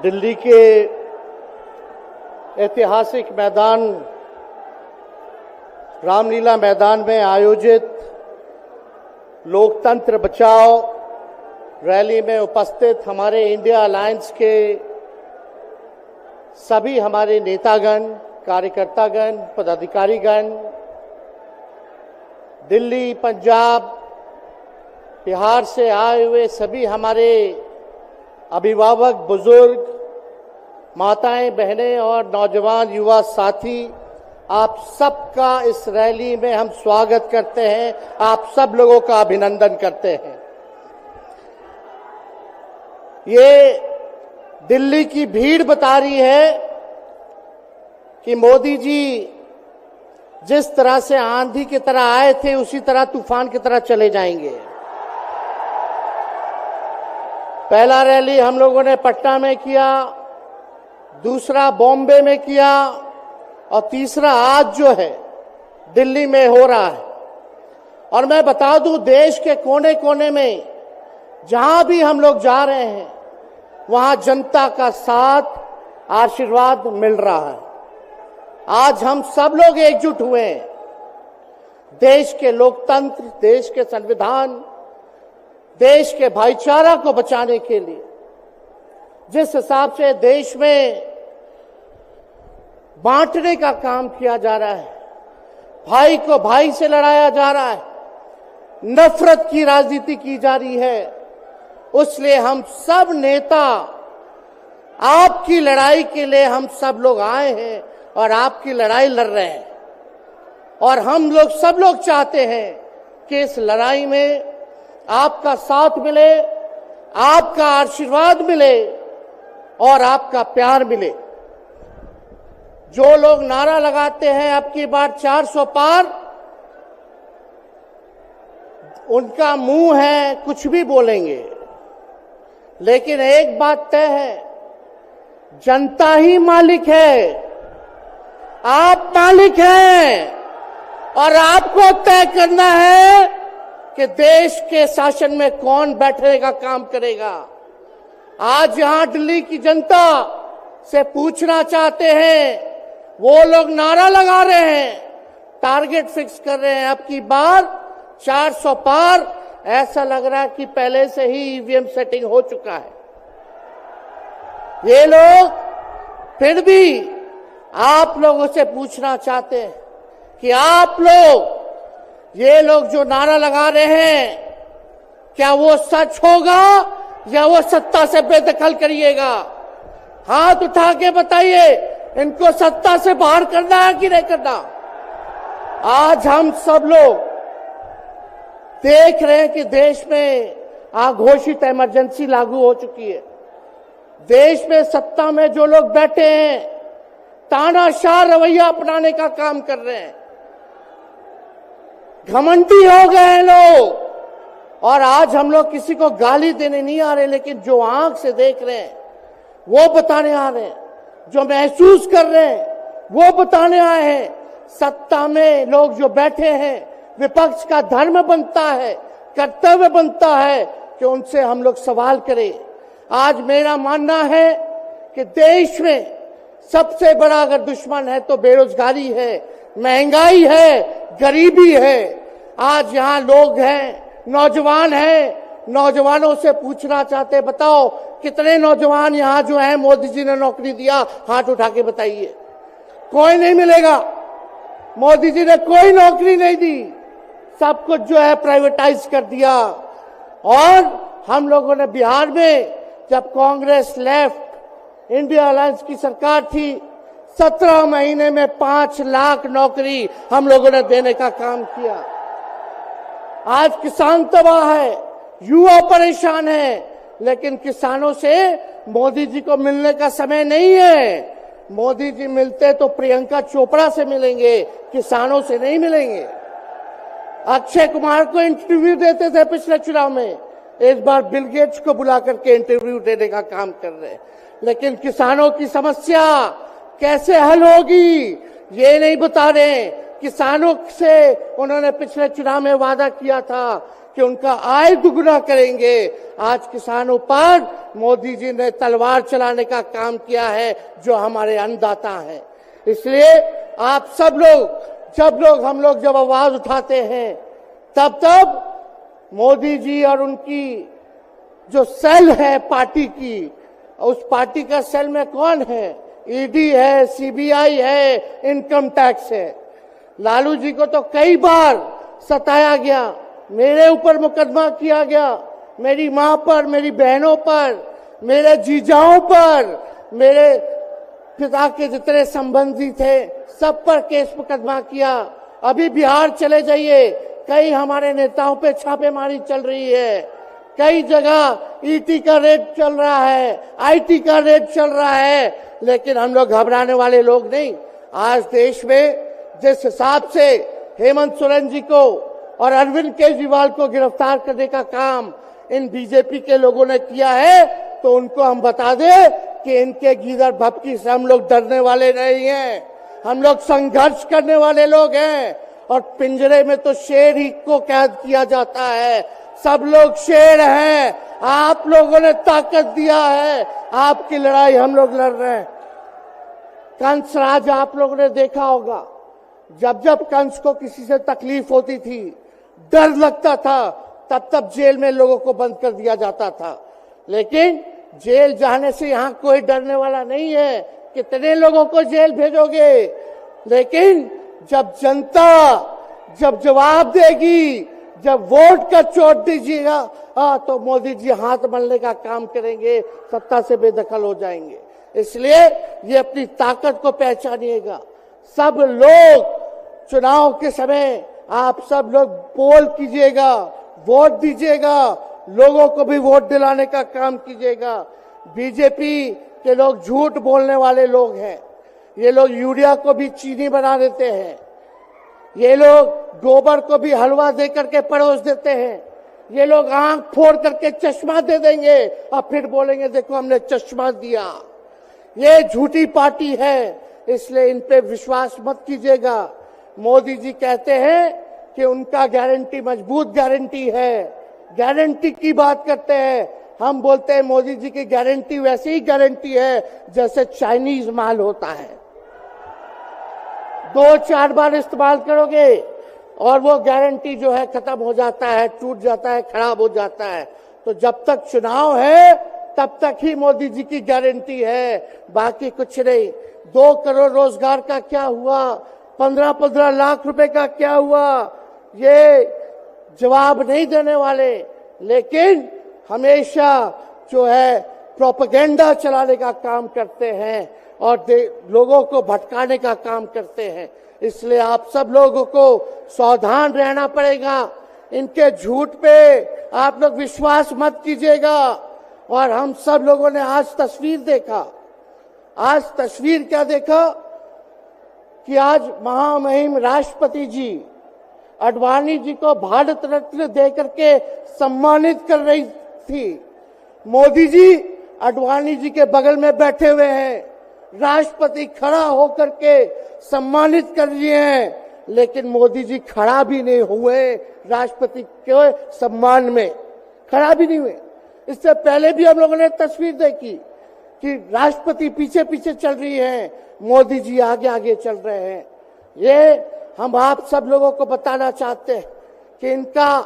दिल्ली के ऐतिहासिक मैदान रामलीला मैदान में आयोजित लोकतंत्र बचाओ रैली में उपस्थित हमारे इंडिया अलायंस के सभी हमारे नेतागण, कार्यकर्तागण, पदाधिकारीगण, दिल्ली, पंजाब, बिहार से आए हुए सभी हमारे अभिभावक, बुजुर्ग, माताएं, बहनें और नौजवान युवा साथी, आप सबका इस रैली में हम स्वागत करते हैं। आप सब लोगों का अभिनंदन करते हैं। ये दिल्ली की भीड़ बता रही है कि मोदी जी जिस तरह से आंधी की तरह आए थे उसी तरह तूफान की तरह चले जाएंगे। पहला रैली हम लोगों ने पटना में किया, दूसरा बॉम्बे में किया और तीसरा आज जो है दिल्ली में हो रहा है। और मैं बता दूं, देश के कोने कोने में जहां भी हम लोग जा रहे हैं वहां जनता का साथ, आशीर्वाद मिल रहा है। आज हम सब लोग एकजुट हुए हैं देश के लोकतंत्र, देश के संविधान, देश के भाईचारा को बचाने के लिए। जिस हिसाब से देश में बांटने का काम किया जा रहा है, भाई को भाई से लड़ाया जा रहा है, नफरत की राजनीति की जा रही है, उसलिए हम सब नेता आपकी लड़ाई के लिए हम सब लोग आए हैं और आपकी लड़ाई लड़ रहे हैं। और हम लोग सब लोग चाहते हैं कि इस लड़ाई में आपका साथ मिले, आपका आशीर्वाद मिले और आपका प्यार मिले। जो लोग नारा लगाते हैं अब की बार 400 पार, उनका मुंह है, कुछ भी बोलेंगे, लेकिन एक बात तय है, जनता ही मालिक है, आप मालिक हैं और आपको तय करना है कि देश के शासन में कौन बैठने का काम करेगा। आज यहां दिल्ली की जनता से पूछना चाहते हैं, वो लोग नारा लगा रहे हैं, टारगेट फिक्स कर रहे हैं अब की बार 400 पार। ऐसा लग रहा है कि पहले से ही ईवीएम सेटिंग हो चुका है। ये लोग फिर भी आप लोगों से पूछना चाहते हैं कि आप लोग, ये लोग जो नारा लगा रहे हैं, क्या वो सच होगा या वो सत्ता से बेदखल करिएगा? हाथ उठा के बताइए, इनको सत्ता से बाहर करना है कि नहीं करना? आज हम सब लोग देख रहे हैं कि देश में अघोषित इमरजेंसी लागू हो चुकी है। देश में सत्ता में जो लोग बैठे हैं तानाशाह रवैया अपनाने का काम कर रहे हैं, घमंडी हो गए हैं लोग। और आज हम लोग किसी को गाली देने नहीं आ रहे, लेकिन जो आंख से देख रहे हैं वो बताने आ रहे हैं, जो महसूस कर रहे हैं वो बताने आए हैं। सत्ता में लोग जो बैठे हैं, विपक्ष का धर्म बनता है, कर्तव्य बनता है कि उनसे हम लोग सवाल करें। आज मेरा मानना है कि देश में सबसे बड़ा अगर दुश्मन है तो बेरोजगारी है, महंगाई है, गरीबी है। आज यहाँ लोग हैं, नौजवान हैं, नौजवानों से पूछना चाहते, बताओ कितने नौजवान यहाँ जो हैं मोदी जी ने नौकरी दिया? हाथ उठा के बताइए। कोई नहीं मिलेगा। मोदी जी ने कोई नौकरी नहीं दी, सब कुछ जो है प्राइवेटाइज कर दिया। और हम लोगों ने बिहार में जब कांग्रेस लेफ्ट, इंडिया अलायंस की सरकार थी, 17 महीने में 5 लाख नौकरी हम लोगों ने देने का काम किया। आज किसान तबाह है, युवा परेशान है, लेकिन किसानों से मोदी जी को मिलने का समय नहीं है। मोदी जी मिलते तो प्रियंका चोपड़ा से मिलेंगे, किसानों से नहीं मिलेंगे। अक्षय कुमार को इंटरव्यू देते थे पिछले चुनाव में, इस बार बिल गेट्स को बुला करके इंटरव्यू देने का काम कर रहे हैं। लेकिन किसानों की समस्या कैसे हल होगी ये नहीं बता रहे। किसानों से उन्होंने पिछले चुनाव में वादा किया था कि उनका आय दुगना करेंगे। आज किसानों पर मोदी जी ने तलवार चलाने का काम किया है, जो हमारे अन्नदाता हैं। इसलिए आप सब लोग हम लोग जब आवाज उठाते हैं, तब मोदी जी और उनकी जो सेल है पार्टी की, उस पार्टी का सेल में कौन है? ईडी है, सीबीआई है, इनकम टैक्स है। लालू जी को तो कई बार सताया गया, मेरे ऊपर मुकदमा किया गया, मेरी मां पर, मेरी बहनों पर, मेरे जीजाओं पर, मेरे पिता के जितने संबंधी थे सब पर केस मुकदमा किया। अभी बिहार चले जाइए, कई हमारे नेताओं पे छापेमारी चल रही है, कई जगह ईटी का रेड चल रहा है, आईटी का रेड चल रहा है, लेकिन हम लोग घबराने वाले लोग नहीं। आज देश में जिस हिसाब से हेमंत सोरेन जी को और अरविंद केजरीवाल को गिरफ्तार करने का काम इन बीजेपी के लोगों ने किया है, तो उनको हम बता दें कि इनके गीदड़ भपकी से हम लोग डरने वाले नहीं हैं। हम लोग संघर्ष करने वाले लोग हैं। और पिंजरे में तो शेर ही को कैद किया जाता है। सब लोग शेर हैं। आप लोगों ने ताकत दिया है, आपकी लड़ाई हम लोग लड़ रहे हैं। कंस राज आप लोगों ने देखा होगा, जब जब कंस को किसी से तकलीफ होती थी, डर लगता था, तब जेल में लोगों को बंद कर दिया जाता था। लेकिन जेल जाने से यहां कोई डरने वाला नहीं है। कितने लोगों को जेल भेजोगे? लेकिन जब जनता जब जवाब देगी, जब वोट का चोट दीजिएगा, तो मोदी जी हाथ मलने का काम करेंगे, सत्ता से बेदखल हो जाएंगे। इसलिए ये अपनी ताकत को पहचानिएगा। सब लोग चुनाव के समय आप सब लोग पोल कीजिएगा, वोट दीजिएगा, लोगों को भी वोट दिलाने का काम कीजिएगा। बीजेपी के लोग झूठ बोलने वाले लोग हैं। ये लोग यूरिया को भी चीनी बना देते हैं, ये लोग गोबर को भी हलवा दे करके परोस देते हैं, ये लोग आंख फोड़ करके चश्मा दे देंगे और फिर बोलेंगे देखो हमने चश्मा दिया। ये झूठी पार्टी है, इसलिए इन पे विश्वास मत कीजिएगा। मोदी जी कहते हैं कि उनका गारंटी मजबूत गारंटी है, गारंटी की बात करते हैं। हम बोलते हैं मोदी जी की गारंटी वैसी ही गारंटी है जैसे चाइनीज माल होता है। 2-4 बार इस्तेमाल करोगे और वो गारंटी जो है खत्म हो जाता है, टूट जाता है, खराब हो जाता है। तो जब तक चुनाव है तब तक ही मोदी जी की गारंटी है, बाकी कुछ नहीं। 2 करोड़ रोजगार का क्या हुआ? 15-15 लाख रुपए का क्या हुआ? ये जवाब नहीं देने वाले, लेकिन हमेशा जो है प्रोपेगेंडा चलाने का काम करते हैं और लोगों को भटकाने का काम करते हैं। इसलिए आप सब लोगों को सावधान रहना पड़ेगा। इनके झूठ पे आप लोग विश्वास मत कीजिएगा। और हम सब लोगों ने आज तस्वीर देखा। आज तस्वीर क्या देखा कि आज महामहिम राष्ट्रपति जी आडवाणी जी को भारत रत्न देकर के सम्मानित कर रही थी। मोदी जी आडवाणी जी के बगल में बैठे हुए हैं, राष्ट्रपति खड़ा होकर के सम्मानित कर रहे हैं, लेकिन मोदी जी खड़ा भी नहीं हुए राष्ट्रपति के सम्मान में, खड़ा भी नहीं हुए। इससे पहले भी हम लोगों ने तस्वीर देखी कि राष्ट्रपति पीछे पीछे चल रही है, मोदी जी आगे आगे चल रहे हैं। ये हम आप सब लोगों को बताना चाहते हैं कि इनका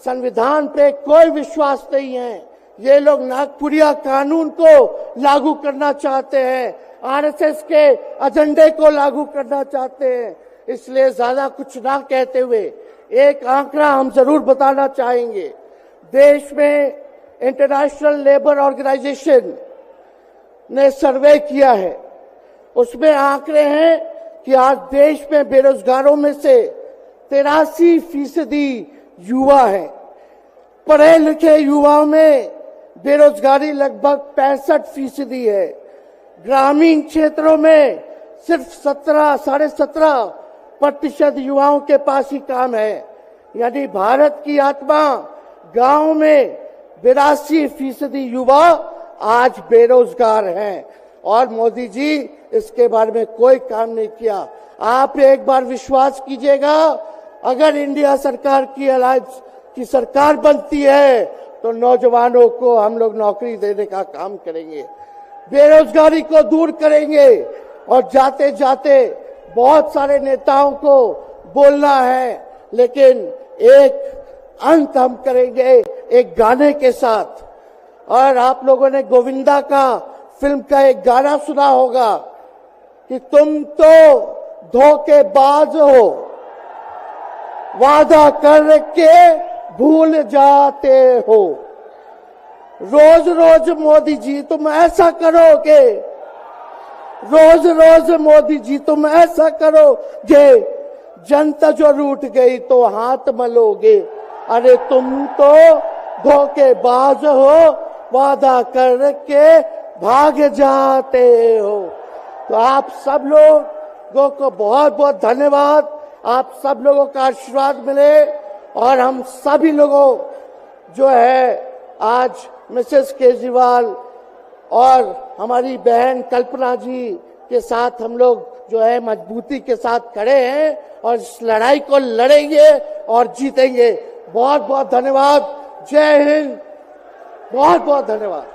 संविधान पे कोई विश्वास नहीं है। ये लोग नागपुरिया कानून को लागू करना चाहते हैं, आरएसएस के एजेंडे को लागू करना चाहते हैं। इसलिए ज्यादा कुछ ना कहते हुए एक आंकड़ा हम जरूर बताना चाहेंगे। देश में इंटरनेशनल लेबर ऑर्गेनाइजेशन ने सर्वे किया है, उसमें आंकड़े हैं कि आज देश में बेरोजगारों में से 83% युवा है। पढ़े लिखे युवाओं में बेरोजगारी लगभग 65% है। ग्रामीण क्षेत्रों में सिर्फ 17.5% युवाओं के पास ही काम है। यानी भारत की आत्मा गांव में 82% युवा आज बेरोजगार हैं और मोदी जी इसके बारे में कोई काम नहीं किया। आप एक बार विश्वास कीजिएगा, अगर इंडिया सरकार की अलायंस की सरकार बनती है तो नौजवानों को हम लोग नौकरी देने का काम करेंगे, बेरोजगारी को दूर करेंगे। और जाते जाते बहुत सारे नेताओं को बोलना है, लेकिन एक अंत हम करेंगे एक गाने के साथ। और आप लोगों ने गोविंदा का फिल्म का एक गाना सुना होगा कि तुम तो धोखेबाज हो, वादा करके भूल जाते हो। रोज रोज मोदी जी तुम ऐसा करोगे, रोज रोज मोदी जी तुम ऐसा करोगे, जनता जो रूठ गई तो हाथ मलोगे। अरे तुम तो धोखेबाज हो, वादा करके भाग जाते हो। तो आप सब लोगों को बहुत बहुत धन्यवाद। आप सब लोगों का आशीर्वाद मिले और हम सभी लोगों जो है आज मिसेस केजरीवाल और हमारी बहन कल्पना जी के साथ हम लोग जो है मजबूती के साथ खड़े हैं और इस लड़ाई को लड़ेंगे और जीतेंगे। बहुत बहुत धन्यवाद। जय हिंद। बहुत बहुत धन्यवाद।